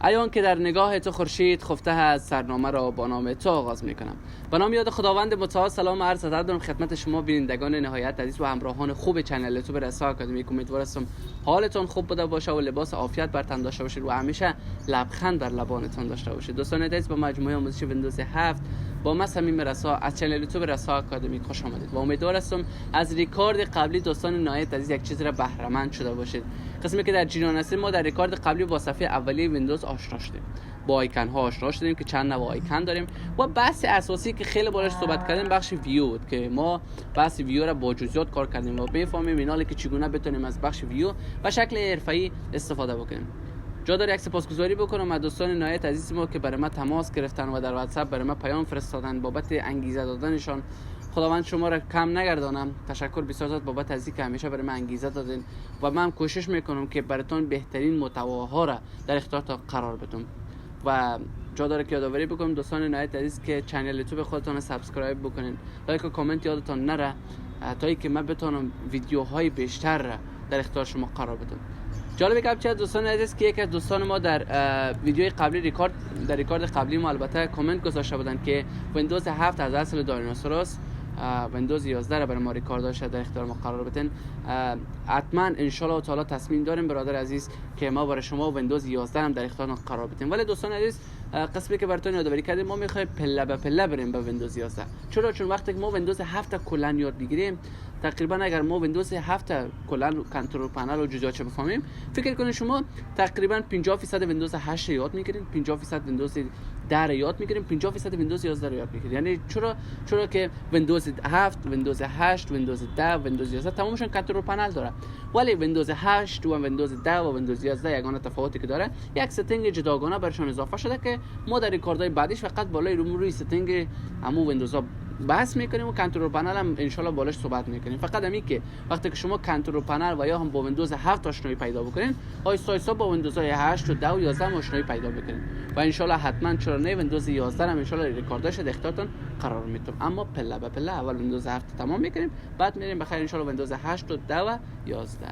ایان که در نگاه تو خورشید خفته است، سرنامه را با نام تو آغاز میکنم. به نام یاد خداوند متعال سلام و عرض ادب دارم خدمت شما بینندگان نهایت عزیز و همراهان خوب چنل یوتیوب رسا اکادمی. امیدوارم حالتون خوب بوده باشه و لباس عافیت بر تن داشته باشید و همیشه لبخند بر لبانتون داشته باشید. دوستان عزیز، با مجموعه آموزشی ویندوز 7 با من صمیم رسا از چنل یوتیوب رسا اکادمی خوش آمدید و امیدوارم از ریکارد قبلی دوستان نهایت عزیز یک چیزی را بهره مند شده باشید. قسمی که در جریان هستیم، ما در ریکارد قبلی با صفحه اولیه ویندوز آشنا شدیم، با آیکن ها آشنا شدیم که چند نوع آیکن داریم و بحث اساسی که خیلی باهاش صحبت کردیم بخش ویو بود که ما بحث ویو را با جزئیات کار کردیم و بفهمیم ایناله که چگونه بتونیم از بخش ویو به شکل حرفه‌ای استفاده بکنیم. جا داره یک سپاسگزاری بکنم از دوستان نهایت عزیز ما که برای ما تماس گرفتن و در واتساپ برای ما پیام فرستادن بابت انگیزه دادنشان. خداوند شما را کم نگردانم. تشکر بسیار بابت از اینکه همیشه برای من انگیزه دادین و من کوشش میکنم که براتون بهترین محتواها را در اختیارتان قرار بدم. و جا داره که یادآوری بکنم دوستان نهایت عزیز که چنل یوتیوب خودتون سابسکرایب بکنین، لایک و کامنت یادتون نره تا اینکه من بتونم ویدیوهای بیشتر را در اختیار شما قرار بدم. جالب گپ چیه دوستان عزیز که یک از دوستان ما در ویدیوی قبلی ریکارد قبلی ما البته کامنت گذاشته بودن که ویندوز 7 از اصل دایناسوروس ویندوز 11 را برای ما ریکارداش در اختیار ما قرار بدین. حتما ان شاء الله تعالی تصمیم داریم برادر عزیز که ما برای شما ویندوز 11 هم در اختیار قرار بدیم. ولی دوستان عزیز، قسمی که براتون یادآوری کردیم ما میخوایم پله به پله بریم به ویندوز 11. چون وقتی که ما ویندوز 7 کلا یاد بگیریم، تقریبا اگر ما ویندوز 7 کلا کنترل پنل و جزئیاتش بفهمیم، فکر کنید شما تقریبا 50% ویندوز 8 یاد میگیرین، 50% ویندوز 10 یاد میگیرین، 50% ویندوز 11 یاد میگیرین. یعنی چرا که ویندوز 7 ویندوز 8 ویندوز 10 ویندوز 11 تمامشون کنترل پنل داره، ولی ویندوز 8 و ویندوز 10 و ویندوز 11 یگانه تفاوتی که داره یک ستینگ جداگانه برشون اضافه شده که ما در ریکاردهای بعدیش فقط بالای روی ستینگ همو ویندوز ها بحث میکنیم و کنترل پنل هم ان شاء الله بالاش صحبت میکنیم. فقط همین که وقتی که شما کنترل پنل و یا هم با ویندوز 7 آشنایی پیدا بکنین، آیستا آیستا با ویندوز 8 و 10 و 11 هم آشنایی پیدا میکنین و ان شاء الله حتما چرا نه ویندوز 11 هم ان شاء الله ریکارداش در اختیارتون قرار میدم. اما پله به پله اول ویندوز 7 تمام میکنیم، بعد میریم بخیر ان شاء الله ویندوز 8 و 10 و 11.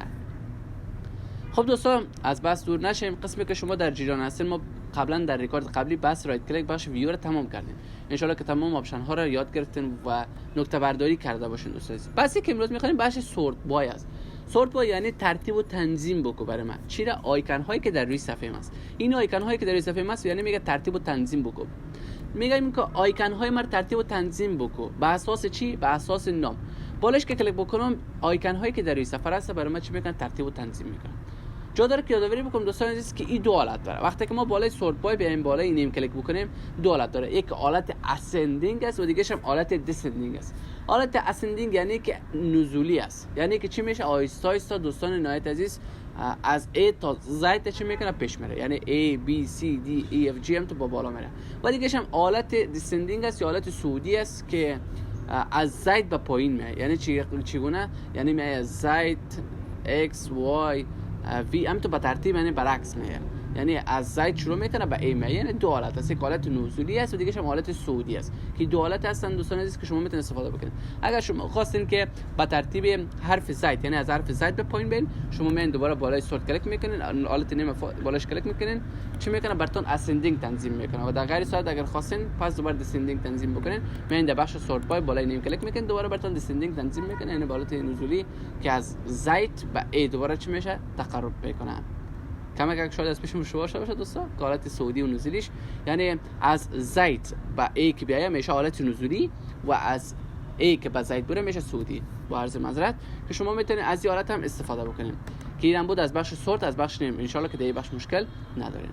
خب دوستان، از بس دور نشیم. قسمی که شما در جریان هستین، ما قبلا در ریکارد قبلی بس رایت کلیک بخش ویو رو تمام کردیم. ان شاء الله که تمام آپشن ها رو یاد گرفتین و نکته برداری کرده باشین دوستان. بسی که امروز می‌خوایم بخش سورت بای است. سورت بای یعنی ترتیب و تنظیم بکو برای من. چرا آیکن هایی که در روی صفحه است، این آیکن هایی که در روی صفحه است یعنی میگه ترتیب و تنظیم بکو. میگم که آیکن های ما ترتیب و تنظیم بکو. به اساس چی؟ به اساس نام. بالاش که کلیک بکنم آیکن هایی که در روی صفحه است برای من چی میگن؟ ترتیب و تنظیم میکنن. جا داره که یادآوری بکنم دوستان عزیز که این دو حالت داره. وقتی که ما بالای سورت بای بیایم بالای نیم کلیک بکنیم، دو حالت داره. یک حالت اسندینگ است و دیگه‌ش هم حالت دیسندینگ است. حالت اسندینگ یعنی که نزولی است، یعنی که چی میشه؟ آیستا آیستا دوستان نهایت عزیز از A تا Z چی میکنه؟ پیش میره، یعنی A B C D E F G هم تو با بالا میره. و دیگه‌ش هم حالت دیسندینگ است یا حالت صعودی است که از Z به پایین میاد. یعنی چگونه؟ یعنی میاد از Z X Y وی هم تو به ترتیب یعنی برعکس میه، یعنی از زید شروع میکنه به ای میه. یعنی دو حالت است، یک حالت نزولی است و دیگه هم حالت صعودی است که دو حالت هستن دوستان عزیز که شما میتونید استفاده بکنید. اگر شما خواستین که به ترتیب حرف زید یعنی از حرف زید به پایین برین، شما میان دوباره بالای سورت کلیک میکنین، حالت نیم بالاش کلیک میکنین، چی میکنه؟ براتون اسندینگ تنظیم میکنه. و در غیر صورت اگر خواستین پس دوباره دیسندینگ تنظیم بکنین، میان در بخش سورت بای بالای نیم کلیک میکنین، دوباره براتون دیسندینگ تنظیم میکنه، یعنی حالت نزولی که از زید به ای دوباره چی میشه؟ تقرب میکنه. کمک شاید از پیشم شما باشه دوستان که حالت صعودی و نزولیش، یعنی از زید به ای که بیایم میشه حالت نزولی و از ای که به زید بره میشه صعودی. با عرض معذرت که شما میتونید از این حالت هم استفاده بکنید که اینم بود از بخش سورت، از بخش نیم. ان شاء الله که دیگه بخش مشکل ندارین.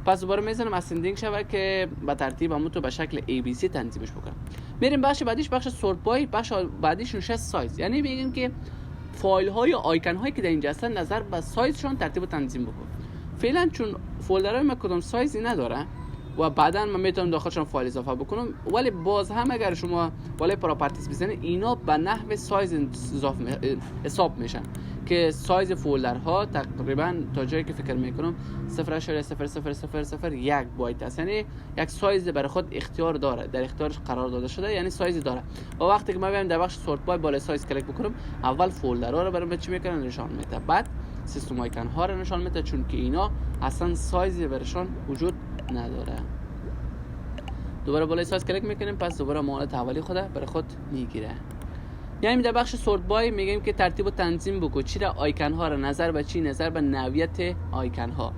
پس دوباره میذارم اسندینگ شوه که به ترتیب همون تو به شکل ABC تنظیمش بکنم. میریم بخش بعدیش، بخش سورت بای. بخش بعدیش میشه سایز، یعنی میگیم که فایل ها یا آیکن هایی که در اینجا هستن نظر به سایزشون ترتیب و تنظیم بکن. فعلا چون فولدرهای من کدوم سایزی نداره و بعدا من میتونم داخلشون فایل اضافه بکنم، ولی باز هم اگر شما بالای پراپرتیز بزنید اینا به نحو سایز حساب میشن که سایز فولدرها تقریبا تا جایی که فکر میکنم 0.0001 بایت است، یعنی یک سایز برای خود اختیار داره، در اختیارش قرار داده شده، یعنی سایز داره. و وقتی که ما بیایم در بخش سورت بای بالای سایز کلیک بکنم، اول فولدرها رو برام چی میکنه؟ نشان میده، بعد سیستم آیکن ها رو نشان میده، چون که اینا اصلا سایزی برشان وجود نداره. دوباره بالای سایز کلیک میکنیم، پس دوباره معاملات اولی خود برای خود میگیره. یعنی در بخش سورت بای میگیم که ترتیب و تنظیم بکن، چی را آیکن ها را نظر به چی، نظر به نوعیت آیکن ها.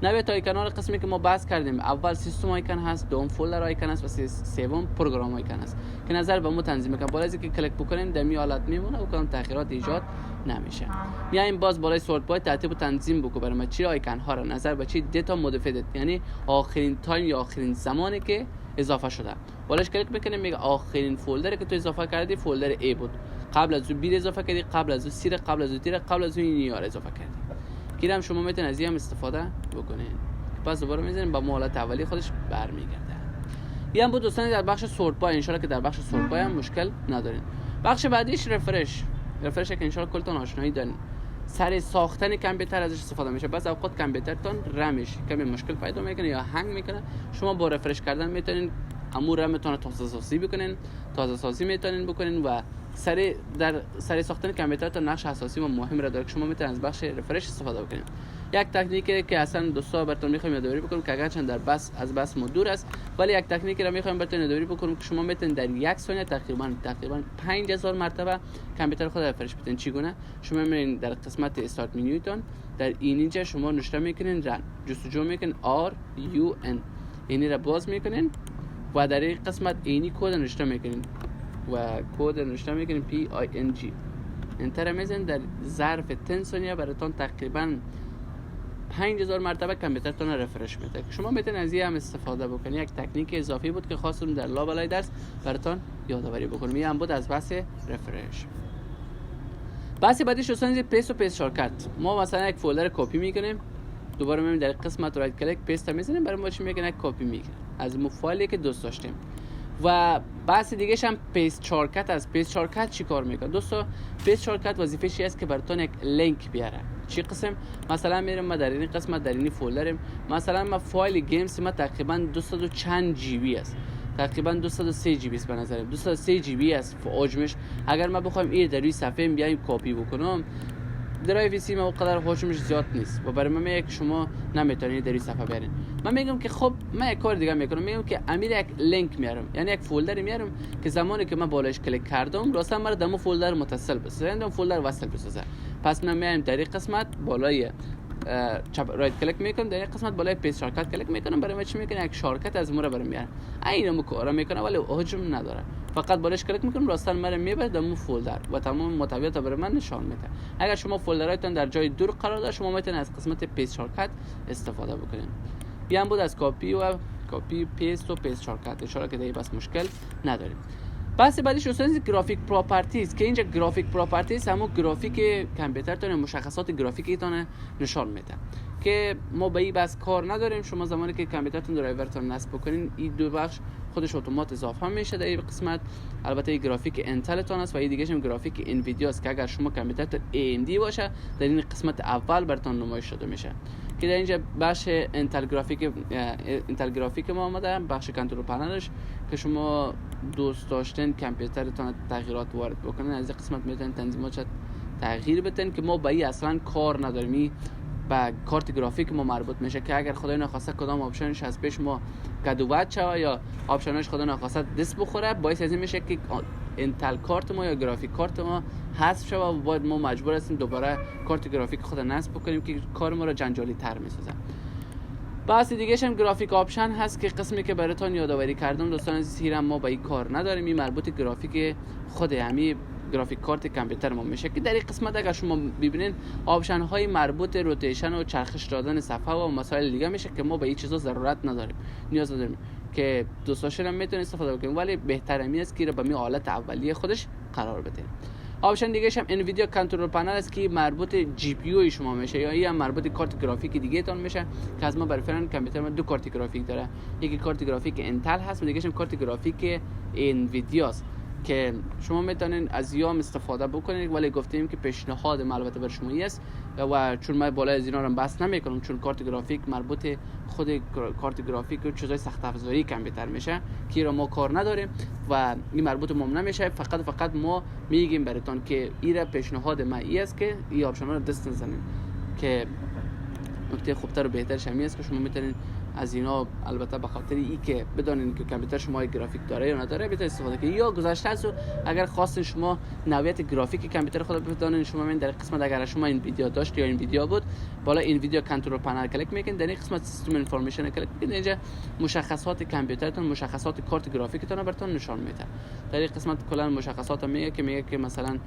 نوعیت آیکن ها را قسمی که ما بحث کردیم، اول سیستم آیکن هست، دوم فولدر آیکن هست و سوم پروگرام آیکن هست که نظر به مو تنظیم میکنه. بالا از اینکه کلیک بکنیم در می حالت میمونه و کدام تغییرات ایجاد نمیشه. یعنی باز بالای سورت بای ترتیب و تنظیم بکن برای چی آیکن ها را نظر به چی، دیتا مودیفاید یعنی آخرین تایم یا آخرین زمانی که اضافه شده. بالاش کلیک میکنیم میگه آخرین فولدری که تو اضافه کردی فولدر A بود، قبل از اون B اضافه کردی، قبل از اون C، قبل از اون D، قبل از اون این اضافه کردی. که هم شما میتونید از این هم استفاده بکنین. پس دوباره میذاریم با حالت اولی خودش برمیگرده. این هم بود دوستان در بخش سورت بای. ان شاء الله که در بخش سورت بای هم مشکل ندارین. بخش بعدیش رفرش که ان شاء الله کلتون آشنایی دارین. سر ساختن کامپیوتر ازش استفاده میشه. بس اوقات کامپیوترتون رمش کمی مشکل پیدا میکنه یا هنگ میکنه، شما با رفرش کردن میتونین امور رمتون رو تازه سازی میتونین بکنین و سر ساختن کامپیوترتون نقش اساسی و مهم را داره که شما میتونین از بخش رفرش استفاده بکنین. یک تکنیکی که اصلا دوستا براتون میخوایم یادآوری بکنم که اگرچه در بس ما دور است، ولی یک تکنیکی را میخوایم براتون یادآوری بکنم که شما میتونین در یک ثانیه تقریبا 5000 مرتبه کامپیوتر خود رفرش بدین. چگونه؟ شما میرین در قسمت استارت منیوتون، در اینجا شما نشته میکنین رن، جستجو میکنین RUN، اینی را باز میکنین و در این قسمت اینی کد نوشته میکنین و کد نوشته میکنین PING، انتر میزنین. در ظرف 10 ثانیه براتون تقریبا 5000 مرتبه کامپیوترتون رفرش میده. شما میتونید از این هم استفاده بکنید. یک تکنیک اضافی بود که خواستم در لابلای درس براتون یادآوری بکنم. این هم بود از بحث رفرش. بحث بعدیش دوستان پیست و پیست شارکت. ما مثلا یک فولدر کپی میکنیم، دوباره میریم در قسمت رایت کلیک پیست میزنیم، برای ما چی میگه؟ یک کپی میگیره از مو فایلی که دوست داشتیم. و بحث دیگه هم پیست شارکت. از پیست شارکت چی کار میکنه دوستا؟ پیست شارکت وظیفه‌ش است که براتون یک لینک بیاره. چی قسم؟ مثلا میرم ما در این قسمت در این فولدرم، مثلا ما فایل گیمز ما تقریبا 200 چند جی بی است، تقریبا 203 جی بی است به نظرم، 203 جی بی است حجمش. اگر ما بخوایم این در روی صفحه بیایم کپی بکنم، درایو سی ما اونقدر حجمش زیاد نیست و برای من میگه که شما نمیتونید در این صفحه بیارین. من میگم که خب من یک کار دیگه میکنم، میگم که امیر یک لینک میارم، یعنی یک فولدر میارم که زمانی که من بالایش کلیک کردم راستا من دمو فولدر متصل بسازه، اون فولدر وصل بسازه. پس من میایم در این قسمت بالای چپ رایت کلیک میکنم، در این قسمت بالای پیست شارکت کلیک میکنم، برای من چی میکنه؟ یک شارکت از مورا برام میاره. اینو کارا میکنه ولی حجم نداره، فقط بالاش کلیک میکنم راستن مرا میبره در اون فولدر و تمام محتویات برای من نشان میده. اگر شما فولدراتون در جای دور قرار داره، شما میتونید از قسمت پیست شارکت استفاده بکنید. بیان بود از کپی پیست و پیست شارکت. اشاره که دیگه بس مشکل نداریم. بحث بعدیش دوستان گرافیک پراپرتیز، که اینجا گرافیک پراپرتیز همون گرافیک کامپیوترتون، مشخصات گرافیکیتون نشان میده که ما به این بس کار نداریم. شما زمانی که کامپیوترتون درایورتون نصب بکنین، این دو بخش خودش اتومات اضافه میشه در این قسمت. البته این گرافیک انتلتون است و این دیگه هم گرافیک انویدیا است که اگر شما کامپیوترتون AMD باشه در این قسمت اول براتون نمایش داده میشه. که در اینجا بخش انتل گرافیک ما اومده، بخش کنترل پنلش که شما دوست داشتن کامپیوترتون تغییرات وارد بکنن، از این قسمت میتونن تنظیمات تغییر بدن که ما با این اصلا کار نداریم. با کارت گرافیک ما مربوط میشه که اگر خدای نخواسته کدام آپشنش از پیش ما کدوبت شه یا آپشنش خدای نخواسته دست بخوره، باعث از این میشه که انتل کارت ما یا گرافیک کارت ما حذف شه و باید ما مجبور هستیم دوباره کارت گرافیک خود نصب بکنیم که کار ما رو جنجالی تر میسازه. بحث دیگه هم گرافیک آپشن هست که قسمی که براتون یادآوری کردم دوستان عزیز، ما با این کار نداریم. این مربوط گرافیک خود همین گرافیک کارت کامپیوتر ما میشه که در این قسمت اگر شما ببینین آپشن های مربوط روتیشن و چرخش دادن صفحه و مسائل دیگه میشه که ما به این چیزا ضرورت نداریم، نیاز نداریم که دوستاشون هم میتونن استفاده بکنین، ولی بهتر است که رو به می حالت اولیه خودش قرار بدین. آپشن دیگه هم انویدیا کنترل پنل است که مربوط جی پی یو شما میشه یا این مربوط کارت گرافیک دیگه تون میشه که از ما برای فرض کامپیوتر ما دو کارت گرافیک داره، یکی کارت گرافیک انتل هست و دیگه هم کارت گرافیک انویدیا است که شما میتونین از یام استفاده بکنید، ولی گفتیم که پیشنهاد البته بر شما است و چون من بالای از اینا رو بحث نمیکنم چون کارت گرافیک مربوط خود کارت گرافیک و چیزای سخت افزاری کامپیوتر میشه که رو ما کار نداریم و این مربوط ما نمیشه. فقط ما میگیم براتون که این پیشنهاد من است که این آپشن رو دست نزنین که نکته خوبتر و بهترش همین است که شما میتونید از اینا، البته به خاطر ای که بدانید که کامپیوتر شما گرافیک داره یا نداره بتونید استفاده کنید. یا گذشته از اگر خواستین شما نوعیت گرافیک کامپیوتر خود بدانید، شما من در قسمت اگر شما این ویدیو داشت یا این ویدیو بود، بالا این ویدیو کنترل پنل کلیک میکنید، در این قسمت سیستم اینفورمیشن کلیک میکنید، اینجا مشخصات کامپیوترتون، مشخصات کارت گرافیکتون براتون نشان میده. در این قسمت کلا مشخصات میگه که مثلا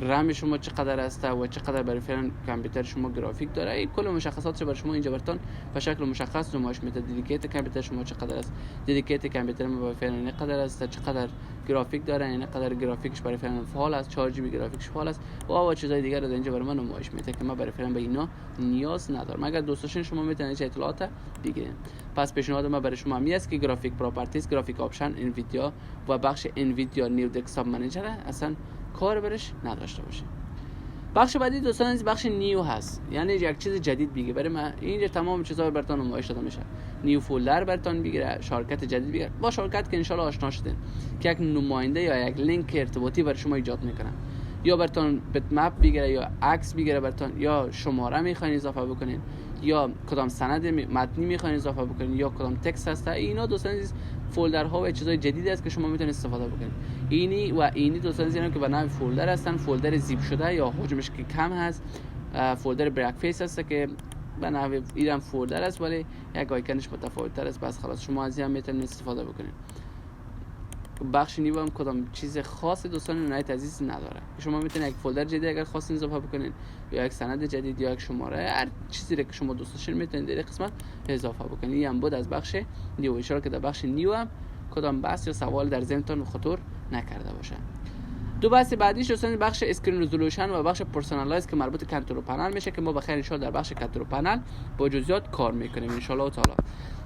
رم شما چقدر است و چقدر برای فعلا کامپیوتر شما گرافیک داره. این کل مشخصاتش برای شما اینجا براتون به شکل مشخص نمایش میده. ددیکیت کامپیوتر شما چقدر است، ددیکیت کامپیوتر ما برای فعلا اینقدر است، چقدر گرافیک داره، اینقدر گرافیکش برای فعلا فعال است، 4 جی بی گرافیکش فعال است و چیزای دیگه رو اینجا برای من نمایش میده که ما برای فعلا به اینا نیاز ندارم. اگر دوست داشتین شما میتونید چه اطلاعات بگیرید. پس پیشنهاد ما برای شما می است که گرافیک پراپرتیز، گرافیک آپشن، انویدیا و بخش انویدیا نیو دسکتاپ منیجر اصلا کار برش نداشته باشه. بخش بعدی دوستان بخش نیو هست، یعنی یک چیز جدید بگه برای من. اینجا تمام چیزا براتون نمایش داده میشه. نیو فولدر براتون بگیره، شارکت جدید بگیره، با شارکت که ان شاء الله آشنا شدین که یک نماینده یا یک لینک ارتباطی برای شما ایجاد میکنه، یا براتون بیت مپ بگیره، یا عکس بگیره براتون، یا شماره میخواین اضافه بکنین، یا کدام سند متنی میخواین اضافه بکنین، یا کدام تکست هست. اینا دوستان فولدرها و چیزای جدیدی است که شما میتونید استفاده بکنید. اینی دوستان که به نام فولدر هستن، فولدر زیپ شده یا حجمش که کم هست، فولدر بریک فیس هست که به نام ایران فولدر است ولی یک آیکنش متفاوت تر است. بس خلاص شما از این میتونید استفاده بکنید. بخش نیو هم کدام چیز خاصی دوستان نهایت عزیز نداره. شما میتونید یک فولدر جدید اگر خواستین اضافه بکنید، یا یک سند جدید، یا یک شماره، هر چیزی که شما دوست داشتین میتونید در این قسمت اضافه بکنید. این هم بود از بخش نیو. اشاره که در بخش نیو هم کدام بحث یا سوال در ذهنتون خطور نکرده باشه. دو بحث بعدیش دوستان بخش اسکرین رزولوشن و بخش پرسونالایز که مربوط به کنترل پنل میشه که ما بخیر ان شاء الله در بخش کنترل پنل با جزئیات کار میکنیم ان شاء الله تعالی.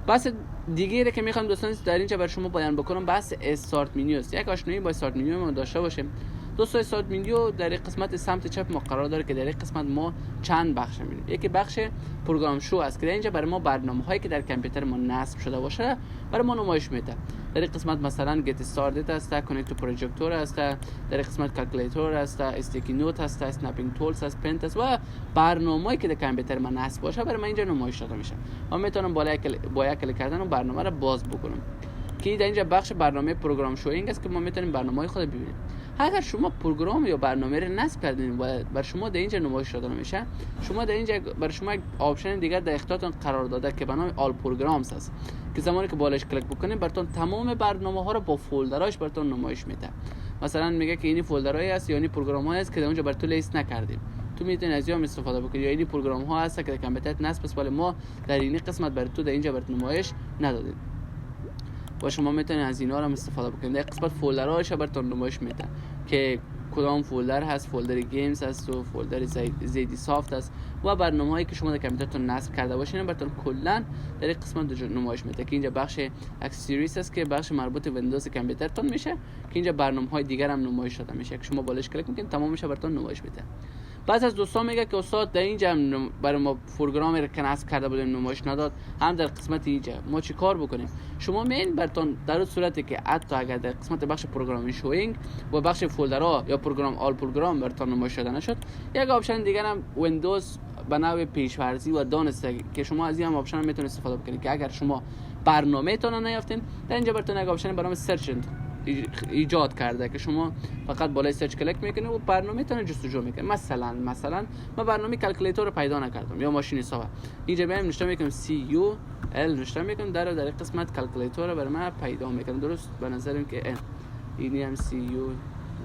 بحث دیگه که میخوام دوستان در اینجا برای شما بیان بکنم بحث استارت منیو است. یک آشنایی با استارت منیو ما داشته باشیم. دوستان استارت منیو در این قسمت سمت چپ ما قرار داره که در این قسمت ما چند بخش می‌بینیم. یکی بخش پروگرام شو است که اینجا برای ما برنامه‌هایی که در کامپیوتر ما نصب شده باشه برای ما نمایش میده. در این قسمت مثلا گت استارتد است، کانکت تو پروژکتور است، در این قسمت کالکولیتور است، استیکی نوت است، اسنپینگ تولز است، پنت است و برنامه‌ای که در کامپیوتر ما نصب باشه برای ما اینجا نمایش داده میشه. ما میتونم با یک کلیک کردن اون برنامه رو باز بکنم که در اینجا بخش برنامه پروگرام شوینگ است که ما میتونیم برنامه‌های خود ببینیم. اگر شما پروگرام یا برنامه رو نصب کردین و بر شما در اینجا نمایش داده میشه، شما در اینجا بر شما یک آپشن دیگه در اختیارتون قرار داده که به نام آل پروگرامز است که زمانی که بالاش کلیک بکنید براتون تمام برنامه‌ها رو با فولدراش براتون نمایش میده. مثلا میگه که این فولدرایی است یا این پروگرام‌هایی است که در اونجا براتون لیست نکردیم، تو میتونید از اینا استفاده بکنید، یا این پروگرام‌ها هست که در کامپیوتر نصب است ولی ما در این قسمت براتون در اینجا براتون نمایش ندادیم و شما میتونید از اینا رو استفاده بکنید. در قسمت فولدرهاش براتون نمایش میده که کدام فولدر هست، فولدر گیمز هست و فولدر زیدی سافت است و برنامه‌هایی که شما در کامپیوترتون نصب کرده باشین براتون کلا در این قسمت نمایش میده که اینجا بخش اکسسوریز است که بخش مربوط به ویندوز کامپیوترتون میشه که اینجا برنامه‌های دیگر هم نمایش داده میشه که شما بالاش کلیک میکنید تمامش براتون نمایش میده. بعض از دوستان میگه که استاد در اینجا برای ما پروگرامی رو که نصب کرده بودیم نمایش نداد، هم در قسمت اینجا ما چی کار بکنیم؟ شما مین براتون در صورتی که حتی اگر در قسمت بخش پروگرامی شوینگ و بخش فولدرها یا پروگرام آل پروگرام براتون نمایش داده نشد، یک آپشن دیگر هم ویندوز به نوع پیش‌فرضی و دانسته که شما از این هم آپشن میتونید استفاده بکنید که اگر شما برنامه‌تون رو نیافتین در اینجا براتون یک آپشن به نام سرچ ایجاد کرده که شما فقط بالای سرچ کلیک میکنید و برنامه‌تون رو جستجو میکنید. مثلا ما برنامه کالکولیتور رو پیدا نکردم یا ماشین حساب، اینجا بیایم نشته میکنم CUL نشته میکنم در قسمت کالکولیتور رو برای من پیدا میکنم. درست به نظرم که اینی هم CU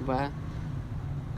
و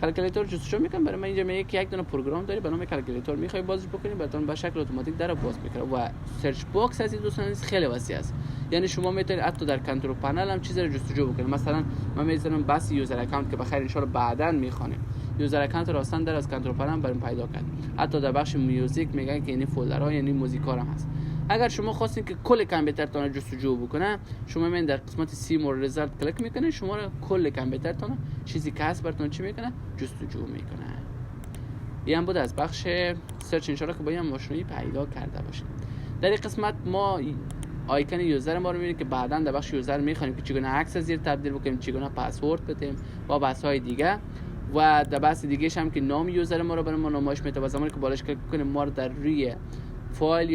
کالکولیتور جستجو میکنم برای من. اینجا میگه که یک دونه پروگرام داری به نام کالکولیتور میخوای بازش بکنی براتون به شکل اتوماتیک در باز میکنه و سرچ باکس از این دوستان خیلی وسیع است، یعنی شما میتونید حتی در کنترل پنل هم چیزی رو جستجو بکنید. مثلا من میذارم بس یوزر اکانت که بخیر ان شاء الله بعداً میخوانیم یوزر اکانت رو اصلا در از کنترل پنل برام پیدا کرد. حتی در بخش میوزیک میگن که این فولدرها یعنی موزیکا هم هست. اگر شما خواستین که کل کامپیوترتون رو جستجو بکنه، شما من در قسمت سی مور ریزالت کلیک میکنه، شما رو کل کامپیوترتون چیزی که هست براتون چی میکنه جستجو میکنه. این هم بود از بخش سرچ ان شاء الله که با این ماشینی پیدا کرده باشید. در این قسمت ما آیکن یوزر ما رو میبینید که بعداً در بخش یوزر میخوانیم که چگونه عکس زیر تبدیل بکنیم، چگونه پسورد بدیم و بحث‌های دیگه و در بحث دیگه هم که نام یوزر ما رو برای ما نمایش میده و زمانی که بالاش کلیک کنیم ما رو در روی فایل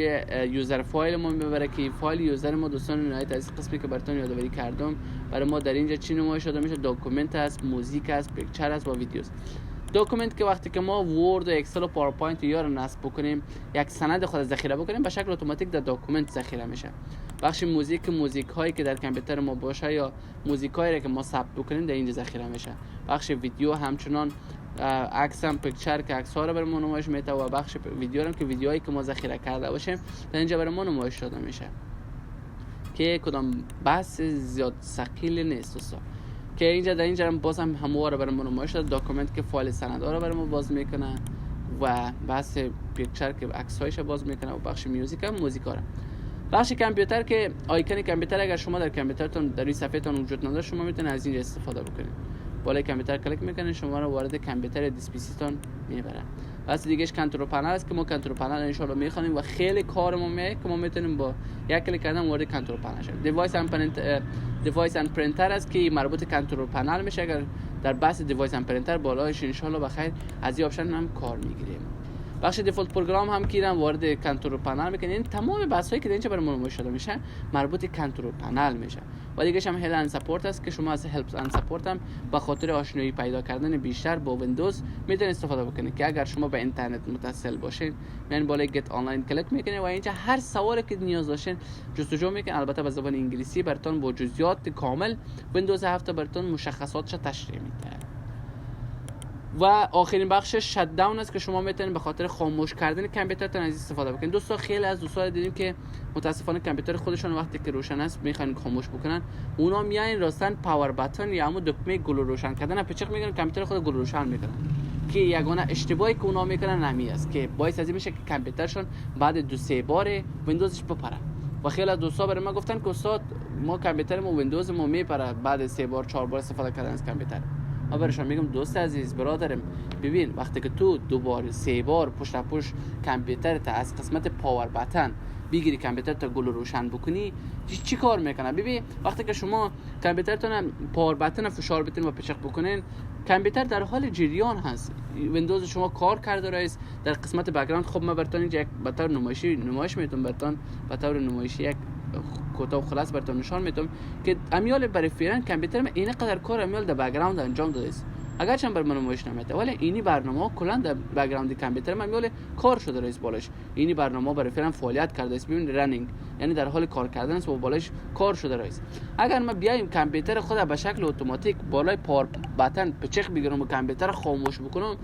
یوزر فایل ما میبره که فایل یوزر ما دوستان نهایت از قسمی که براتون یادآوری کردم برای ما در اینجا چی نمایش داده میشه. داکومنت است، موزیک است، پیکچر است و ویدیوست. داکومنت که وقتی که ما ورد و اکسل و پاورپوینت یا رو نصب بکنیم یک سند خود ذخیره بکنیم به شکل اتوماتیک در داکومنت ذخیره میشه. بخش موزیک هایی که در کامپیوتر ما باشه یا موزیک هایی که ما ثبت بکنیم در اینجا ذخیره میشه. بخش ویدیو همچنان عکس هم پیکچر که عکس ها رو برای ما نمایش میده و بخش ویدیو هم که ویدیوهایی که ما ذخیره کرده باشیم در اینجا برای ما نمایش داده میشه که کدام بحث زیاد ثقیل نیست دوستان. که اینجا در اینجا هم باز هم همواره رو برای ما نمایش داده. داکومنت که فایل سندها رو برای ما باز میکنه و بحث پیکچر که عکس هایش باز میکنه و بخش میوزیک هم موزیک ها. بخش کامپیوتر که آیکون کامپیوتر اگر شما در کامپیوترتون در روی صفحهتون وجود نداره شما میتونید از اینجا استفاده بکنید. بالای کامپیوتر کلیک میکنید شما رو وارد کامپیوتر دیسپیسیتون میبره. بس دیگهش کنترل پنل است که ما کنترل پنل ان شاء الله میخوانیم و خیلی کارمون میه که ما میتونیم با یک کلیک کردن وارد کنترل پنل شیم. دیوایس اند پرینتر است که مربوط کنترل پنل میشه. اگر در بحث دیوایس اند پرینتر بالایش ان شاء الله بخیر از این آپشن هم کار میگیریم. بخش دیفالت پروگرام هم که وارد کنترل پنل میکنه. این تمام بحثایی که اینجا برای ما نمایش داده میشه مربوط کنترل پنل میشه. و دیگه هم هلپ اند ساپورت است که شما از هلپ اند ساپورت هم به خاطر آشنایی پیدا کردن بیشتر با ویندوز میتونید استفاده بکنید که اگر شما به اینترنت متصل باشین یعنی بالای گت آنلاین کلیک میکنید و اینجا هر سوالی که نیاز داشتین جستجو میکنید. البته به زبان انگلیسی براتون با جزئیات کامل ویندوز 7 براتون مشخصاتش تشریح میده. و آخرین بخش شت داون است که شما میتونید به خاطر خاموش کردن کامپیوترتون از استفاده بکنید. دوستا خیلی از دوستا دیدیم که متاسفانه کامپیوتر خودشون وقتی که روشن است میخوان خاموش بکنن اونا میاین راستن پاور باتن یا همون دکمه گل روشن کردن پچق میگن کامپیوتر خود گل روشن میکنن که یگانه اشتباهی که اونا میکنن نمی است که باعث از این میشه که کامپیوترشون بعد 2-3 بار ویندوزش بپره. و خیلی از دوستا برای ما گفتن که استاد ما کامپیوتر ما ویندوز ما میپره بعد 3 بار 4 بار استفاده کردن از کامپیوتر. ما برشان میگم دوست عزیز برادرم ببین وقتی که تو 2 بار 3 بار پشت پشت کامپیوترت از قسمت پاور باتن بگیری کامپیوترت گل روشن بکنی چی کار میکنه؟ ببین وقتی که شما کامپیوترتون پاور باتن فشار بدین و پچق بکنین کامپیوتر در حال جریان هست. ویندوز شما کار کرده رئیس در قسمت بک‌گراند. خب من براتون اینجا یک به طور نمایش میتونم براتون به طور نمایشی یک کوتاه خلاص براتون نشان میدم که امیال برای فعلا کامپیوتر من این قدر کار امیال در بک‌گراند انجام داده است اگر چند بر من نمایش نمیده ولی اینی برنامه کلا در بک‌گراند کامپیوتر من امیال کار شده رئیس بالاش اینی برنامه برای فعلا فعالیت کرده است. ببین رنینگ یعنی در حال کار کردن است و بالاش کار شده رئیس. اگر ما بیایم کامپیوتر خود به شکل اتوماتیک بالای پاور باتن پچق بگیرم و کامپیوتر خاموش بکنم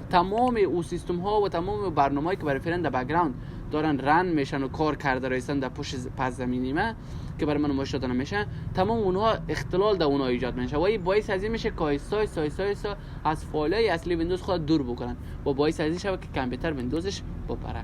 تمام او سیستم ها و تمام برنامه‌ای که برای فعلا در بک‌گراند دارن رن میشن و کار کرده رئیسن در پشت پس زمینی ما که برای من نمایش داده نمیشه تمام اونها اختلال در اونها ایجاد میشه و این باعث از این میشه که آیستا از فایلای اصلی ویندوز خود دور بکنن و باعث از این شود که کامپیوتر ویندوزش بپره.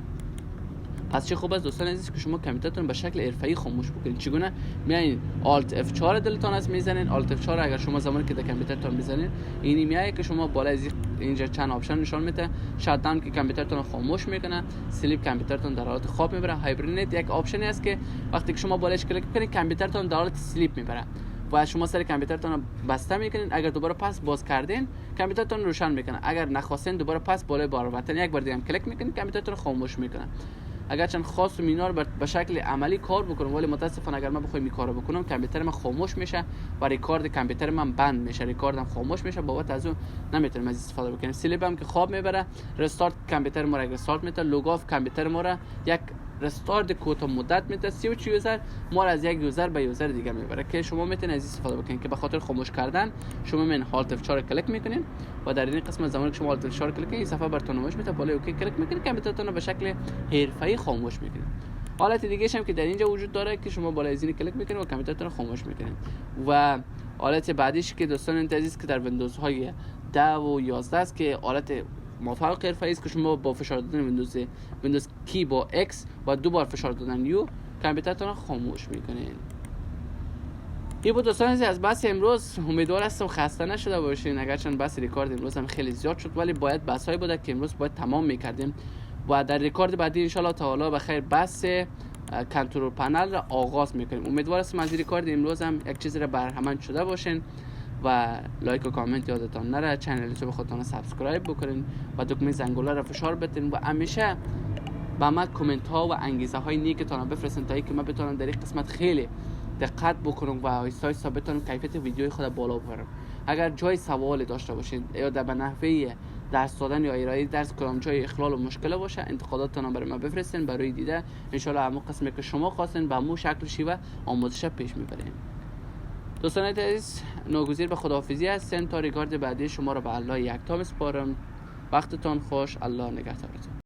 پس چه خوب است دوستان عزیز که شما کامپیوترتون به شکل حرفه‌ای خاموش بکنید. چگونه؟ میایین Alt F4 دلتون است میزنین. Alt F4 اگر شما زمانی که در کامپیوترتون میزنین اینی میایه که شما بالا از اینجا چند آپشن نشان میده. شات داون که کامپیوترتون خاموش میکنه، سلیپ کامپیوترتون در حالت خواب میبره، هایبرنیت یک آپشنی است که وقتی که شما بالاش کلیک کنید کامپیوترتون در حالت سلیپ میبره و شما سر کامپیوترتون بسته میکنین. اگر دوباره پس باز کردین کامپیوترتون روشن میکنه. اگر نخواستین دوباره پس بالای بار بتن یک بار دیگه هم کلیک میکنین کامپیوترتون خاموش میکنه. اگر چند خواست و اینا رو به شکل عملی کار بکنم ولی متاسفانه اگر من بخوام این کارو بکنم کامپیوتر من خاموش میشه و ریکارد کامپیوتر من بند میشه، ریکاردم خاموش میشه بابت از اون نمیتونم از استفاده بکنم. سلیپ هم که خواب میبره، رستارت کامپیوتر ما رو رستارت میده، لوگ آف کامپیوتر ما رو یک رستارت کوتاه مدت میده. 30 یوزر ما رو از یک یوزر به یوزر دیگه میبره که شما میتونید از استفاده بکنید که به خاطر خاموش کردن شما من Alt F4 کلیک میکنین و در این قسمت زمانی که شما Alt F4 کلیک کنید صفحه براتون نمایش میده، بالای اوکی کلیک میکنید کامپیوترتون رو به شکل حرفه‌ای خاموش میکنید. حالت دیگه هم که در اینجا وجود داره که شما بالای زین کلیک میکنید و کامپیوترتون رو خاموش میکنید. و حالت بعدیش که دوستان عزیز که در ویندوز های 10 و 11 است که حالت موفق حرفه‌ای است که شما با فشار دادن ویندوز کی با X و 2 بار فشار دادن U کامپیوترتون رو خاموش میکنید. این بود دوستان عزیز از بحث امروز. امیدوار هستم خسته نشده باشین. اگرچه بحث ریکارد امروز هم خیلی زیاد شد ولی باید بحثایی بوده که امروز باید تمام میکردیم و در ریکارد بعدی ان شاء الله تعالی بخیر بحث کنترل پنل را آغاز میکنیم. امیدوار هستم از ریکارد امروز هم یک چیزی را برهمن شده باشین و لایک و کامنت یادتان نره. چنل یوتیوب خودتان رو سابسکرایب بکنین و دکمه زنگوله رو فشار بدین و همیشه با ما کامنت ها و انگیزه های نیکتان بفرستین تا اینکه من بتونم در این قسمت خیلی دقت بکنم و آهسته آهسته بتونم کیفیت ویدیوی خود بالا ببرم. اگر جای سوال داشته باشین یا در نحوه درس دادن یا ارائه درس کدام جای اخلال و مشکل باشه، انتقاداتتون برای من بفرستین برای دیده ان شاء الله همون قسمی که شما خواستین به همون شکل شیوه آموزش پیش میبریم. دوستان عزیز، ناگزیر به خداحافظی هستین تا ریکارد بعدی شما رو به الله یکتا میسپارم. وقتتان خوش، الله نگهدارتون.